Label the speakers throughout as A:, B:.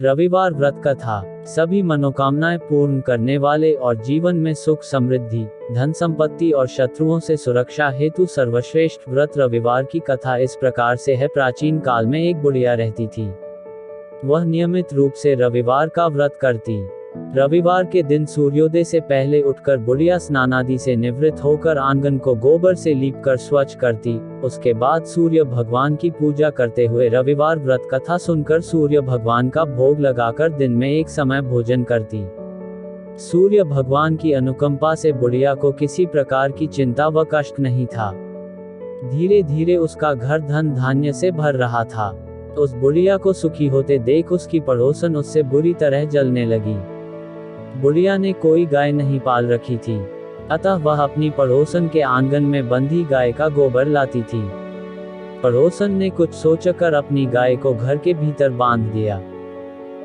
A: रविवार व्रत कथा। सभी मनोकामनाएं पूर्ण करने वाले और जीवन में सुख समृद्धि, धन संपत्ति और शत्रुओं से सुरक्षा हेतु सर्वश्रेष्ठ व्रत रविवार की कथा इस प्रकार से है। प्राचीन काल में एक बुढ़िया रहती थी। वह नियमित रूप से रविवार का व्रत करती। रविवार के दिन सूर्योदय से पहले उठकर बुढ़िया स्नानादि से निवृत्त होकर आंगन को गोबर से लीपकर स्वच्छ करती। उसके बाद सूर्य भगवान की पूजा करते हुए रविवार व्रत कथा सुनकर सूर्य भगवान का भोग लगाकर दिन में एक समय भोजन करती। सूर्य भगवान की अनुकंपा से बुढ़िया को किसी प्रकार की चिंता व कष्ट नहीं था। धीरे धीरे उसका घर धन धान्य से भर रहा था। उस बुढ़िया को सुखी होते देख उसकी पड़ोसन उससे बुरी तरह जलने लगी। बुढ़िया ने कोई गाय नहीं पाल रखी थी, अतः वह अपनी पड़ोसन के आंगन में बंधी गाय का गोबर लाती थी। पड़ोसन ने कुछ सोचकर अपनी गाय को घर के भीतर बांध दिया।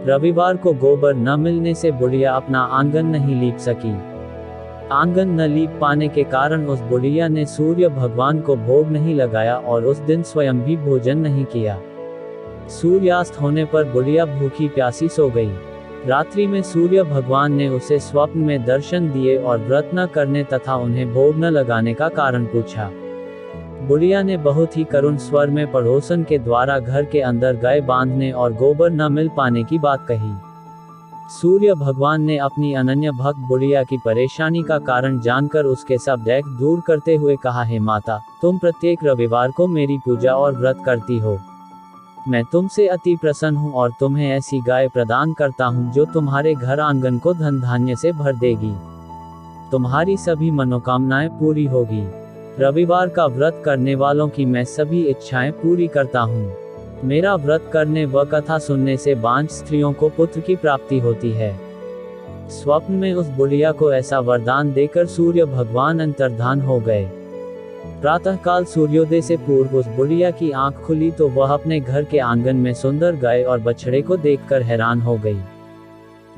A: रविवार को गोबर न मिलने से बुढ़िया अपना आंगन नहीं लीप सकी। आंगन न लीप पाने के कारण उस बुढ़िया ने सूर्य भगवान को भोग नहीं लगाया और उस दिन स्वयं भी भोजन नहीं किया। सूर्यास्त होने पर बुढ़िया भूखी प्यासी सो गई। रात्रि में सूर्य भगवान ने उसे स्वप्न में दर्शन दिए और व्रत न करने तथा उन्हें भोग न लगाने का कारण पूछा। बुढ़िया ने बहुत ही करुण स्वर में पड़ोसन के द्वारा घर के अंदर गाय बांधने और गोबर न मिल पाने की बात कही। सूर्य भगवान ने अपनी अनन्य भक्त बुढ़िया की परेशानी का कारण जानकर उसके सब दुख दूर करते हुए कहा, हे माता, तुम प्रत्येक रविवार को मेरी पूजा और व्रत करती हो। मैं तुमसे अति प्रसन्न हूँ और तुम्हें ऐसी गाय प्रदान करता हूँ जो तुम्हारे घर आंगन को धन धान्य से भर देगी। तुम्हारी सभी मनोकामनाएं पूरी होगी। रविवार का व्रत करने वालों की मैं सभी इच्छाएं पूरी करता हूँ। मेरा व्रत करने व कथा सुनने से बांझ स्त्रियों को पुत्र की प्राप्ति होती है। स्वप्न में उस बुढ़िया को ऐसा वरदान देकर सूर्य भगवान अंतर्धान हो गए। प्रातःकाल सूर्योदय से पूर्व उस बुढ़िया की आंख खुली तो वह अपने घर के आंगन में सुंदर गाय और बछड़े को देखकर हैरान हो गई।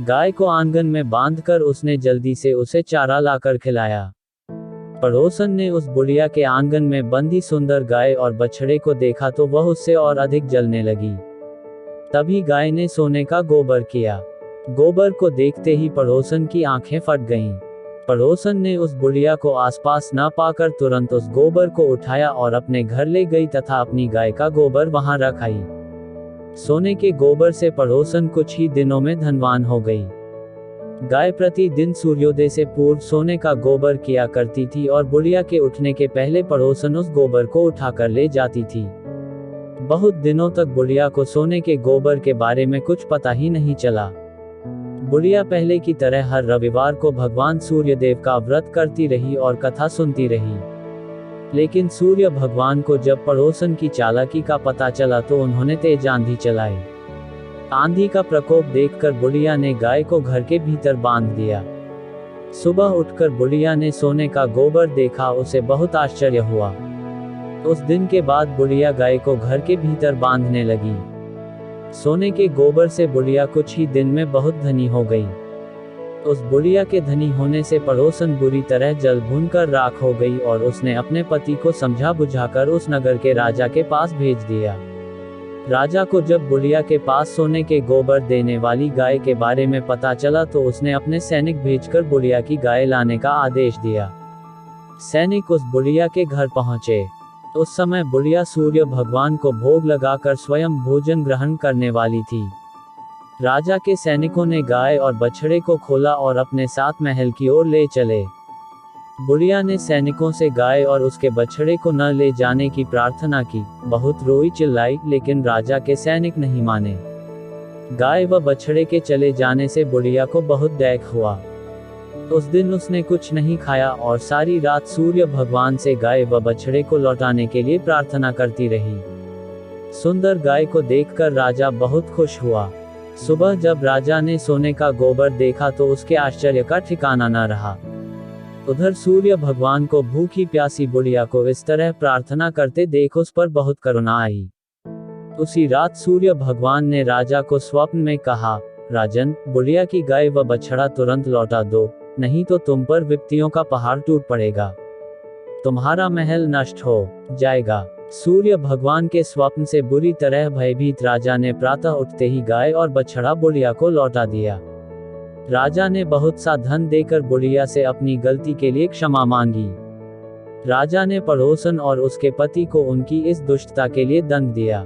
A: गाय को आंगन में बांधकर उसने जल्दी से उसे चारा लाकर खिलाया। पड़ोसन ने उस बुढ़िया के आंगन में बंधी सुंदर गाय और बछड़े को देखा तो वह उससे और अधिक जलने लगी। तभी गाय ने सोने का गोबर किया। गोबर को देखते ही पड़ोसन की आंखें फट गईं। पड़ोसन ने उस बुढ़िया को आसपास न पाकर तुरंत उस गोबर को उठाया और अपने घर ले गई तथा अपनी गाय का गोबर वहां रख आई। सोने के गोबर से पड़ोसन कुछ ही दिनों में धनवान हो गई। गाय प्रतिदिन सूर्योदय से पूर्व सोने का गोबर किया करती थी और बुढ़िया के उठने के पहले पड़ोसन उस गोबर को उठाकर ले जाती थी। बहुत दिनों तक बुढ़िया को सोने के गोबर के बारे में कुछ पता ही नहीं चला। बुढ़िया पहले की तरह हर रविवार को भगवान सूर्यदेव का व्रत करती रही और कथा सुनती रही। लेकिन सूर्य भगवान को जब पड़ोसन की चालाकी का पता चला तो उन्होंने तेज आंधी चलाई। आंधी का प्रकोप देखकर बुढ़िया ने गाय को घर के भीतर बांध दिया। सुबह उठकर बुढ़िया ने सोने का गोबर देखा, उसे बहुत आश्चर्य हुआ। उस दिन के बाद बुढ़िया गाय को घर के भीतर बांधने लगी। सोने के गोबर से बुढ़िया कुछ ही दिन में बहुत धनी हो गई। उस बुढ़िया के धनी होने से पड़ोसन बुरी तरह जल भूनकर राख हो गई और उसने अपने पति को समझा बुझाकर उस नगर के राजा के पास भेज दिया। राजा को जब बुढ़िया के पास सोने के गोबर देने वाली गाय के बारे में पता चला तो उसने अपने सैनिक भेजकर बुढ़िया की गाय लाने का आदेश दिया। सैनिक उस बुढ़िया के घर पहुंचे। उस समय बुढ़िया सूर्य भगवान को भोग लगाकर स्वयं भोजन ग्रहण करने वाली थी। राजा के सैनिकों ने गाय और बछड़े को खोला और अपने साथ महल की ओर ले चले। बुढ़िया ने सैनिकों से गाय और उसके बछड़े को न ले जाने की प्रार्थना की। बहुत रोई चिल्लाई, लेकिन राजा के सैनिक नहीं माने। गाय व बछड़े के चले जाने से बुढ़िया को बहुत दुख हुआ। उस दिन उसने कुछ नहीं खाया और सारी रात सूर्य भगवान से गाय व बछड़े को लौटाने के लिए प्रार्थना करती रही। सुंदर गाय को देखकर राजा बहुत खुश हुआ। सुबह जब राजा ने सोने का गोबर देखा तो उसके आश्चर्य का ठिकाना न रहा। उधर सूर्य भगवान को भूखी प्यासी बुढ़िया को इस तरह प्रार्थना करते देख उस पर बहुत करुणा आई। उसी रात सूर्य भगवान ने राजा को स्वप्न में कहा, राजन, बुढ़िया की गाय व बछड़ा तुरंत लौटा दो, नहीं तो तुम पर विपत्तियों का पहाड़ टूट पड़ेगा। तुम्हारा महल नष्ट हो जाएगा। सूर्य भगवान के स्वप्न से बुरी तरह भयभीत राजा ने प्रातः उठते ही गाय और बछड़ा बुढ़िया को लौटा दिया। राजा ने बहुत सा धन देकर बुढ़िया से अपनी गलती के लिए क्षमा मांगी। राजा ने पड़ोसन और उसके पति को उनकी इस दुष्टता के लिए दंड दिया।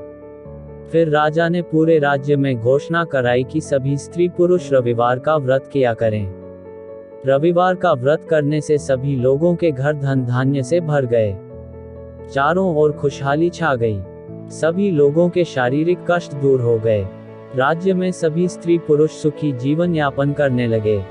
A: फिर राजा ने पूरे राज्य में घोषणा कराई कि सभी स्त्री पुरुष रविवार का व्रत किया करें। रविवार का व्रत करने से सभी लोगों के घर धन धान्य से भर गए। चारों ओर खुशहाली छा गई। सभी लोगों के शारीरिक कष्ट दूर हो गए। राज्य में सभी स्त्री पुरुष सुखी जीवन यापन करने लगे।